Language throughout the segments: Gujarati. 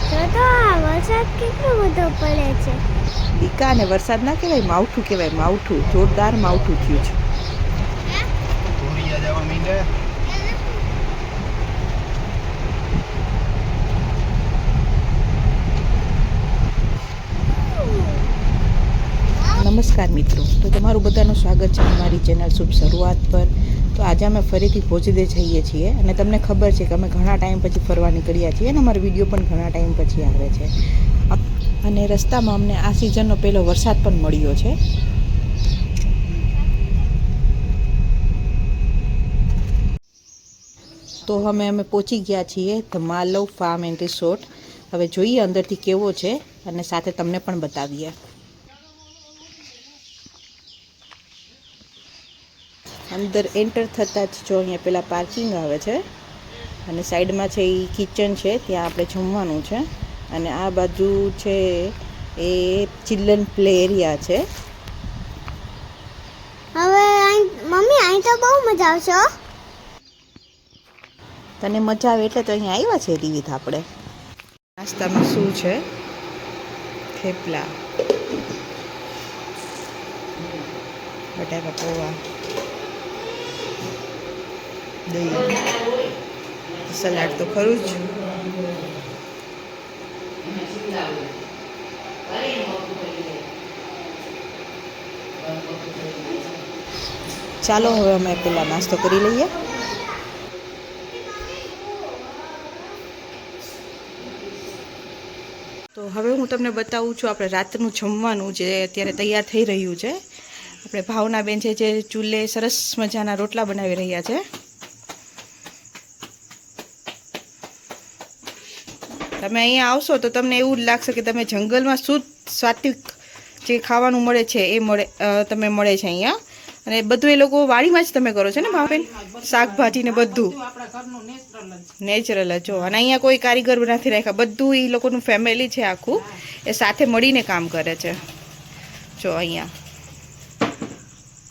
તો આ વરસાદ કેટલો બધો પડે છે. દીકા ને વરસાદ ના કહેવાય, માવઠું કહેવાય. માવઠું, જોરદાર માવઠું થયું છે. નમસ્કાર મિત્રો, તો તમારું બધાનું સ્વાગત છે અમારી ચેનલ શુભ શરૂઆત પર. તો આજે અમે ફરીથી ભોજદે જઈએ છીએ અને તમને ખબર છે કે અમે ઘણા ટાઈમ પછી ફરવા નીકળ્યા છીએ અને અમારો વિડીયો પણ ઘણા ટાઈમ પછી આવે છે. અને રસ્તામાં અમને આ સિઝનનો પહેલો વરસાદ પણ મળ્યો છે. તો અમે પહોંચી ગયા છીએ the Malav farm and resort. હવે જોઈએ અંદરથી કેવો છે અને સાથે તમને પણ બતાવીએ. અંદર એન્ટર થતાં જ જો અહીંયા પેલા પાર્કિંગ આવે છે અને સાઈડમાં છે એ કિચન છે, ત્યાં આપણે જમવાનું છે. અને આ બાજુ છે એ ચિલ્ડ્રન પ્લે એરિયા છે. હવે મમ્મી અહીં તો બહુ મજા આવશે. તને મજા આવે એટલે તો અહીંયા આવ્યા છે રીવિત આપણે. નાસ્તામાં શું છે? થેપલા, બટાકા પૌવા, દહીં, સલાડ તો ખરું જ. ચાલો હવે અમે પેલા નાસ્તો કરી લઈએ. તો હવે હું તમને બતાવું છું આપણે રાતનું જમવાનું જે અત્યારે તૈયાર થઈ રહ્યું છે. આપણે ભાવનાબેન છે જે ચૂલે સરસ મજાના રોટલા બનાવી રહ્યા છે. તમે અહીંયા આવશો તો તમને એવું જ લાગશે કે તમે જંગલમાં શુદ્ધ સાત્વિક જે ખાવાનું મળે છે એ મળે છે અહીંયા. અને બધું એ લોકો વાડીમાં જ તમે કરો છો ને ભાવબેન? શાકભાજી ને બધું નેચરલ જ. જો અને અહીંયા કોઈ કારીગર નથી રાખ્યા, બધું એ લોકોનું ફેમિલી છે આખું, એ સાથે મળીને કામ કરે છે. જો અહીંયા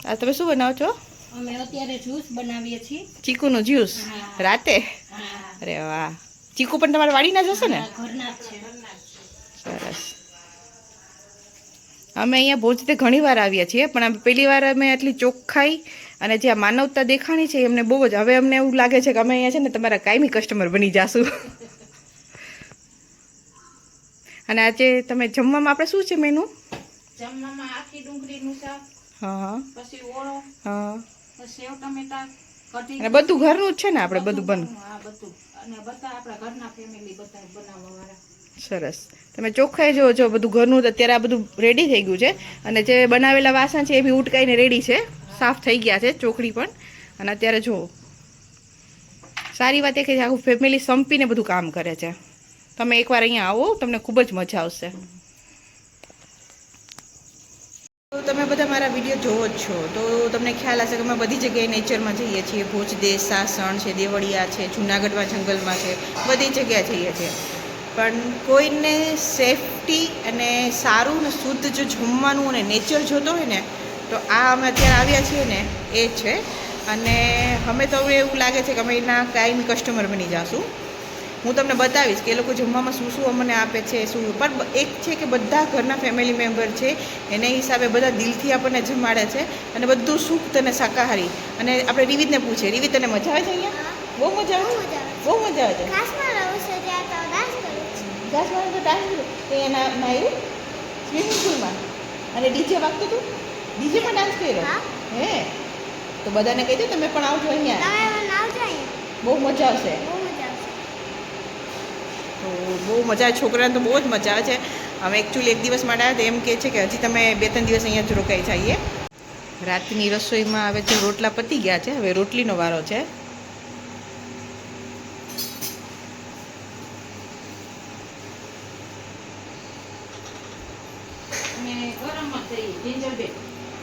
આ તમે શું બનાવો છો? અમે અત્યારે જ્યુસ બનાવીએ છીએ. ચીકુનું જ્યુસ રાતે? અરે વાહ, ચીકુ પણ તમારા વાડીના જ હશે ને? ઘરના જ છે. સરસ. અમે અહીંયા ભોજતે ઘણી વાર આવ્યા છીએ, પણ પહેલી વાર અમે આટલી ચોખ્ખાઈ અને જે આ માનવતા દેખાણી છે એમને બહુ જ. હવે અમને એવું લાગે છે કે અમે અહીંયા છે ને તમારા કાયમી કસ્ટમર બની જાશું. અને આજે તમે જમવામાં આપણે શું છે મેનુ? જમવામાં આખી ડુંગળીનું શાક, હા, પછી ઓળો, હા, સેવ ટમેટા, કઢી. અને બધું ઘરનું જ છે ને આપણે બધું બન? હા, બધું. અને બધા આપણા ઘરના ફેમિલી બધા બનાવવાવાળા. સરસ. તમે ચોખ્ખાઈ જો જો બધું ઘરનું. અત્યારે આ બધું રેડી થઈ ગયું છે અને જે બનાવેલા વાસણ છે એ બી ઉટકાઈને રેડી છે, સાફ થઈ ગયા છે, ચોકડી પણ. અને અત્યારે જો સારી વાત એ કે આખું ફેમિલી સંપીને બધું કામ કરે છે. તમે એકવાર અહીંયા આવો, તમને ખૂબ જ મજા આવશે. તો તમે બધા મારા વિડીયો જોવો જ છો તો તમને ખ્યાલ હશે કે અમે બધી જગ્યાએ નેચરમાં જઈએ છીએ. ભોજદે, સાસણ છે, દેવળિયા છે, જૂનાગઢમાં જંગલમાં છે, બધી જગ્યાએ જઈએ છીએ. પણ કોઈને સેફટી અને સારું ને શુદ્ધ જો જમવાનું અને નેચર જોતો હોય ને તો આ અમે અત્યારે આવ્યા છીએ ને એ છે. અને અમે તો હવે એવું લાગે છે કે અમે એના કાયમી કસ્ટમર બની જઈશું. હું તમને બતાવીશ કે એ લોકો જમવામાં શું શું અમને આપે છે, શું. પણ એક છે કે બધા ઘરના ફેમિલી મેમ્બર છે, એને હિસાબે બધા દિલથી આપણને જમાડે છે અને બધું શુદ્ધ અને શાકાહારી. અને આપણે રીવિતને પૂછીએ, રીવિત તને મજા આવે છે અહીંયા? બહુ મજા આવે છે? બહુ મજા આવે છે. ક્લાસમાં રહું છું ત્યાં તો ડાન્સ કરું છું. ક્લાસમાં તો ડાન્સ કર્યો તો એના આવ્યું સ્વિમિંગ પુલમાં અને ડીજે વાગતું હતું? ડીજેમાં ડાન્સ કર્યો? હા. હે? તો બધાને કહી દો તમે પણ આવજો અહીંયા, તમે મને આવજો અહીંયા. બહુ મજા આવશે. બહુ મજા આવશે. તો બહુ મજા આવે, છોકરાને તો બહુ જ મજા આવે છે. અમે એકચ્યુઅલી એક દિવસ માટે આવ્યા તો એમ કહે છે કે હજી તમે 2-3 દિવસ અહીંયા જ રોકાઈ જઈએ. રાતની રસોઈમાં હવે જે રોટલા પતી ગયા છે, હવે રોટલીનો વારો છે.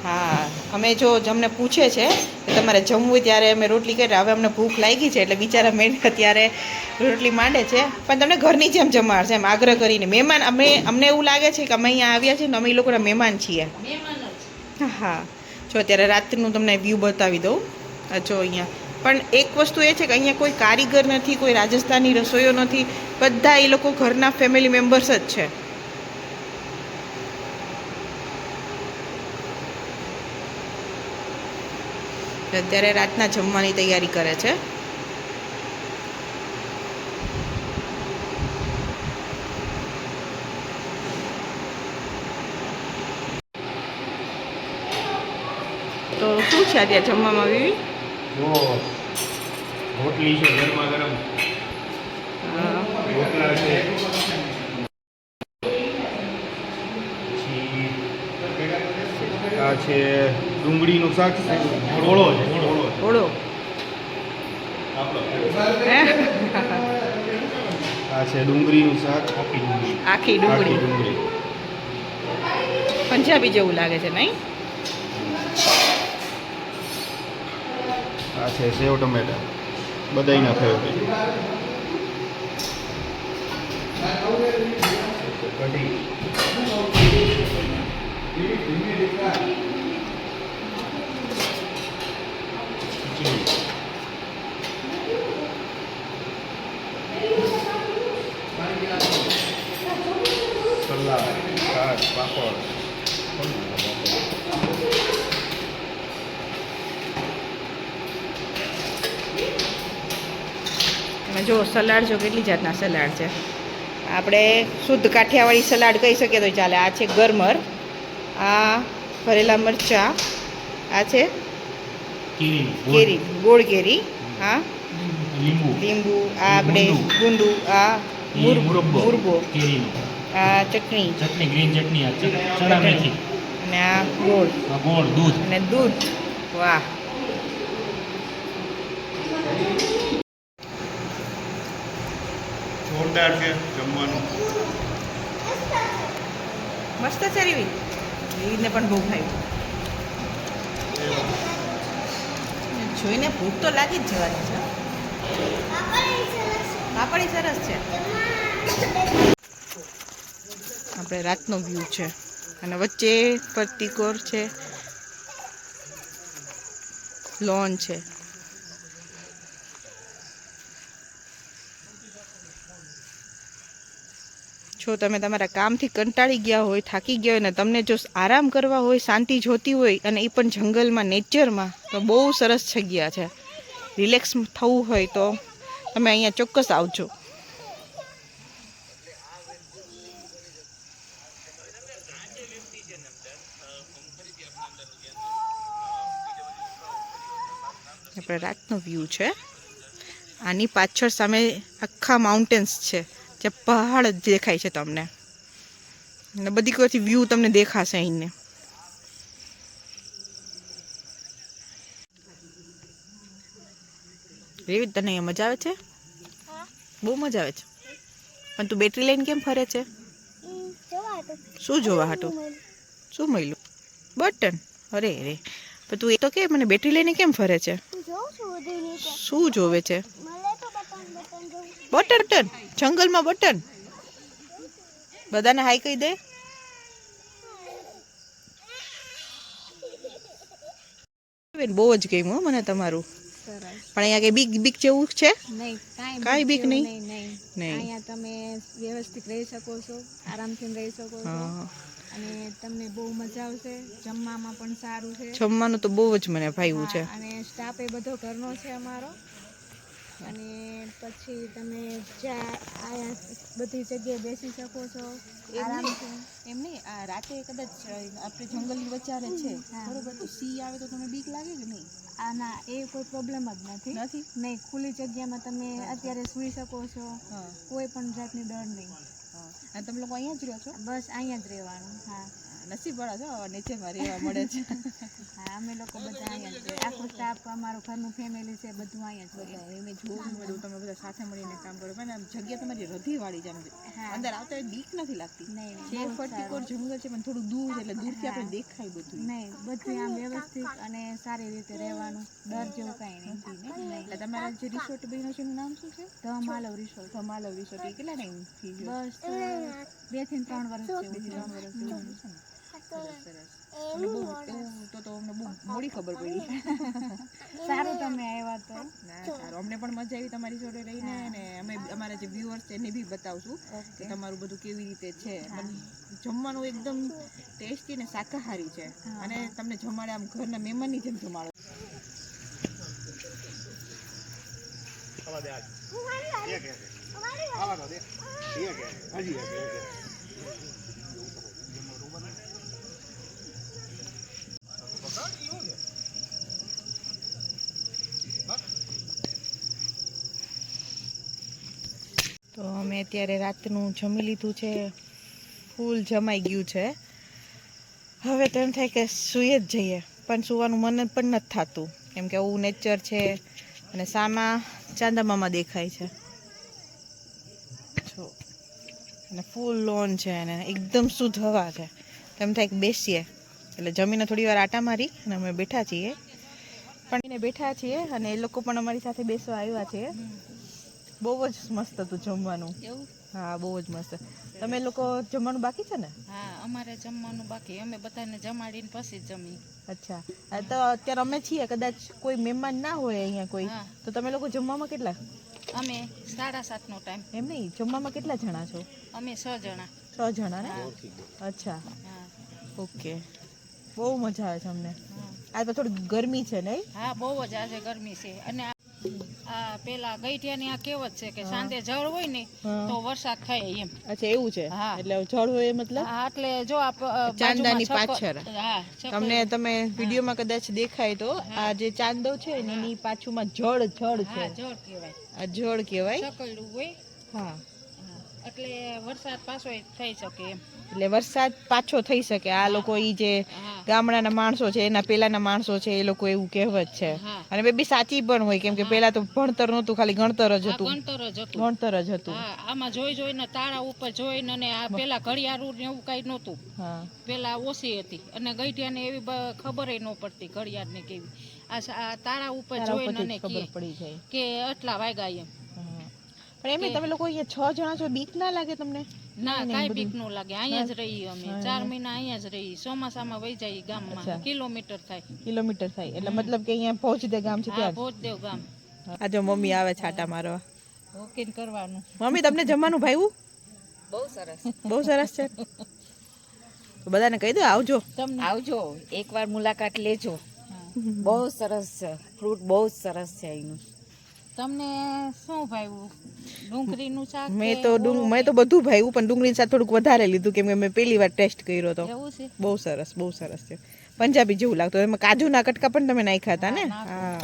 હા, અમે જો અમને પૂછે છે કે તમારે જમવું હોય ત્યારે અમે રોટલી કરી. હવે અમને ભૂખ લાગી છે એટલે બિચારા મેં અત્યારે રોટલી માંડે છે. પણ તમને ઘરની જેમ જમાડશે એમ આગ્રહ કરીને. મહેમાન અમને એવું લાગે છે કે અમે અહીંયા આવ્યા છીએ ને અમે એ લોકોના મહેમાન છીએ. હા, જો અત્યારે રાતનું તમને વ્યૂ બતાવી દઉં. જો અહીંયા પણ એક વસ્તુ એ છે કે અહીંયા કોઈ કારીગર નથી, કોઈ રાજસ્થાની રસોઈઓ નથી, બધા એ લોકો ઘરના ફેમિલી મેમ્બર્સ જ છે. અત્યારે રાતના જમવાની તૈયારી કરે છે. તો શું છે આજે જમવામાં વિવી? જો રોટલી છે ગરમા ગરમ, રોટલા છે, પછી આ છે ડુંગળીનું શાક, ઓળો છે, ઓળો. આ છે ડુંગળીનું શાક, આખી ડુંગળી. પંજાબી જેવું લાગે છે નહીં? આ છે સેવ ટમેટા, બધાયના ફેવરેટ. કઢી, સલાડ, છાશ, પાપડ. તમે જો સલાડ જો કેટલી જાતના સલાડ છે. આપણે શુદ્ધ કાઠિયાવાડી સલાડ કહી શકીએ તો ચાલે. આ છે ગરમર, આ ભરેલા મરચાં, આ છે કેરી, ગોળ કેરી, હા લીંબુ, આ આપણે ગુંદુ, આ મુરબો, આ ચટણી ગ્રીન ચટણી, ચણા મેથી, અને આ ગોળ દૂધ. અને દૂધ. વાહ, જોરદાર છે જમવાનું. મસ્ત છે રીવી. રીવીને પણ બહુ ખાયું. જોઈને ભૂખ તો લાગી જ જવાની છે. પાપડી સરસ છે. આપણે રાતનો વ્યૂ છે અને વચ્ચે પરતીકોર છે, લોન છે. જો તમે તમારા કામથી કંટાળી ગયા હોય, થાકી ગયા હોય ને તમને જો આરામ કરવા હોય, શાંતિ જોતી હોય અને એ પણ જંગલમાં, નેચરમાં, તો બહુ સરસ જગ્યા છે. રિલેક્સ થવું હોય તો તમે અહીંયા ચોક્કસ આવજો. આપણે રાતનો વ્યૂ છે. આની પાછળ સામે આખા માઉન્ટેન્સ છે, જે પહાડ જ દેખાય છે તમને, અને બધી કોઈથી વ્યૂ તમને દેખાશે અહીંને. રેવી, તને અહીંયા મજા આવે છે? બહુ મજા આવે છે. પણ તું બેટરી લઈને કેમ ફરે છે? શું જોવા હાટું? શું મળ્યું? બટન. અરે રે, પણ તું એ તો કે મને બેટરી લઈને કેમ ફરે છે? શું જોવે છે? બટન. જંગલમાં બટન. બધાને હાઈ કહી દે. બહુ જ ગમ્યું હો મને તમારું. પણ અહીંયા કઈ બીક જેવું છે? કાંઈ બીક નહીં. અહીંયા તમે વ્યવસ્થિત રહી શકો છો, આરામથી રહી શકો છો, અને તમને બહુ મજા આવશે. જમવામાં પણ સારું છે. જમવાનું તો બહુ જ મને ભાવ્યું છે. અને સ્ટાફ એ બધો ઘરનો છે અમારો. અને પછી તમે જ્યાં આયા બધી જગ્યાએ બેસી શકો છો આરામથી. એમ નહીં, આ રાતે કદાચ આપણે જંગલની વચ્ચે છે, બરોબર, તો સિંહ આવે તો તમને બીક લાગે કે નહીં? ના, એ કોઈ પ્રોબ્લેમ જ નથી. નહીં, ખુલ્લી જગ્યામાં તમે અત્યારે સૂઈ શકો છો, કોઈ પણ જાતની ડર નહીં. અને તમે લોકો અહીંયા જ રહો છો? બસ અહીંયા જ રહેવાનું. હા, નસીબવાળા છો, નીચેમાં રહેવા મળે છે. હા, અમે લોકો બધા અહીંયા જ રહીએ. આખો સ્ટાફ, અમારું ઘરનું ફેમિલી છે, બધું અહીંયા જ રહે. મેં જોવું મળ્યું, તમે બધા સાથે મળીને કામ કરો. પણ જગ્યા તમારી હૃદયવાળી જ છે. અંદર આવતા બીક નથી લાગતી. છે ફરતીકોર જંગલ છે, પણ થોડું દૂર છે, એટલે દૂરથી આપણે દેખાય બધું. નહીં, બધું આમ વ્યવસ્થિત અને સારી રીતે રહેવાનું. ડર જેવું કાંઈ નથી. એટલે તમારા જે રિસોર્ટ બન્યો છે એનું નામ શું છે? The Malav resort. The Malav resort. એ કેટલા ટાઈમ થઈ ગયો? બસ 2 થી 3 વર્ષ જેવું. સરસ અને બહુ એવું તો અમને બહુ મોડી ખબર પડી. સારું તમે આવ્યા તો. ના સારું, અમને પણ મજા આવી તમારી જોડે રહીને અને અમે અમારા જે વ્યુઅર્સ છે એને બી બતાવશું કે તમારું બધું કેવી રીતે છે. જમવાનું એકદમ ટેસ્ટી ને શાકાહારી છે અને તમને જમાડે આમ ઘરના મહેમાનની જેમ જમાડો. તો અમે અત્યારે રાતનું જમી લીધું છે, ફૂલ જમાઈ ગયું છે. હવે તો એમ થાય કે સૂઈ જ જઈએ, પણ સૂવાનું મન પણ નથી થતું કેમ કે એવું નેચર છે અને સામા ચાંદામામાં દેખાય છે જો, અને ફૂલ લોન છે અને એકદમ શુદ્ધ હવા છે. તો એમ થાય કે બેસીએ, એટલે જમીને થોડી વાર આટા મારી અને અમે બેઠા છીએ, પણ એને બેઠા છીએ અને એ લોકો પણ અમારી સાથે બેસવા આવ્યા છે. બહુ જ મસ્ત હતું જમવાનું. એવું? હા, બહુ જ મસ્ત. તમે લોકો જમવાનું બાકી છે ને? હા, અમારે જમવાનું બાકી, અમે બધાને જમાડીને પછી જમી. અચ્છા, તો અત્યારે અમે છીએ, કદાચ કોઈ મહેમાન ના હોય અહીંયા કોઈ, હા. તો તમે લોકો જમવામાં કેટલા? અમે 7:30 નો ટાઈમ. એમ નહીં, જમવામાં કેટલા જણા છો? અમે 6 જણા. 6 જણા ને? હા. અચ્છા, હા. ઓકે. બહુ મજા આવે છે અમને. હા. આજ તો થોડી ગરમી છે નહીં? હા, બહુ જ આજે ગરમી છે. અને આ પેલા ગઈઠિયાની આ કહેવત છે કે સાંજે જળ હોય ને હા. તો વરસાદ થાય એમ. અચ્છા, એવું છે. હા. એટલે જળ હોય એ મતલબ હા, એટલે જો આ ચાંદાની બાજુમાં પાછળ. હા, તમે વિડીયોમાં કદાચ દેખાય તો આ જે ચાંદો છે ને એની પાછુમાં જળ છે. હા, જળ કહેવાય. આ જળ કહેવાય. સકળું હોય. હા, હા, એટલે વરસાદ પાછો થઈ શકે એમ. એટલે વરસાદ પાછો થઈ શકે. આ લોકો ઈ જે હા. ગામડાના માણસો છે, એના પેલાના માણસો છે, એ લોકો એવું કહેવત છે. હા. અને બે બી સાચી પણ હોય કેમ કે પેલા તો ભણતર નહોતું, ખાલી ગણતર જ હતું. ગણતર જ હતું. ગણતર જ હતું. હા, આમાં જોઈને તાળા ઉપર જોઈને અને આ પેલા ઘડિયાળું ને એવું કઈ નહોતું. હા, પેલા ઓછી હતી અને ગઈઠિયાને એવી ખબર ન પડતી ઘડિયાળ ને કેવી. આ તારા ઉપર તારા જોઈને ઉપરથી જ અને ખબર પડી જાય. કે આટલા વાગ્યા એમ. હા. પણ એમ તમે લોકો અહીંયા 6 જણા છો, બીક ના લાગે તમને? ના, નહીં, કાંઈ બધું. બીક ન લાગે. અહીંયા જ રહીએ અમે. 4 મહિના અહીંયા જ રહીએ. ચોમાસામાં વહી જઈએ ગામમાં. અચ્છા. કિલોમીટર થાય. કિલોમીટર થાય એટલે મતલબ કે અહીંયા પહોંચી ગામ છે હા, ત્યાં. ભોજદેવ ગામ. આ જો મમ્મી આવે છાટા મારવા. વોકિંગ કરવાનું. મમ્મી, તમને જમવાનું ભાવ્યું? બહુ સરસ. બહુ સરસ છે. તો બધાને કહી દો આવજો. આવજો, એકવાર મુલાકાત લેજો. બહુ સરસ છે, ફ્રૂટ બહુ જ સરસ છે અહીંનું. તમને શું ભાવ્યું? ડુંગળીનું શાક મેં તો બધું ભાવ્યું, પણ ડુંગળીનું શાક થોડુંક વધારે લીધું કેમ કે મેં પહેલી વાર ટેસ્ટ કર્યો હતો. એવું છે? બહુ સરસ છે. પંજાબી જેવું લાગતું. એમાં કાજુના કટકા પણ તમે નાખ્યા હતા ને? હા,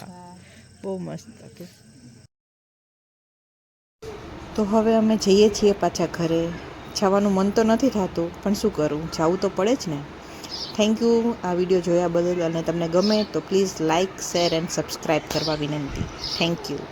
બહુ મસ્ત હતું. તો હવે અમે જઈએ છીએ પાછા ઘરે. જવાનું મન તો નથી થતું, પણ શું કરું, જવું તો પડે જ ને. થેન્ક યુ આ વિડીયો જોયા બદલ, અને તમને ગમે તો please like, share and subscribe કરવા વિનંતી. Thank you.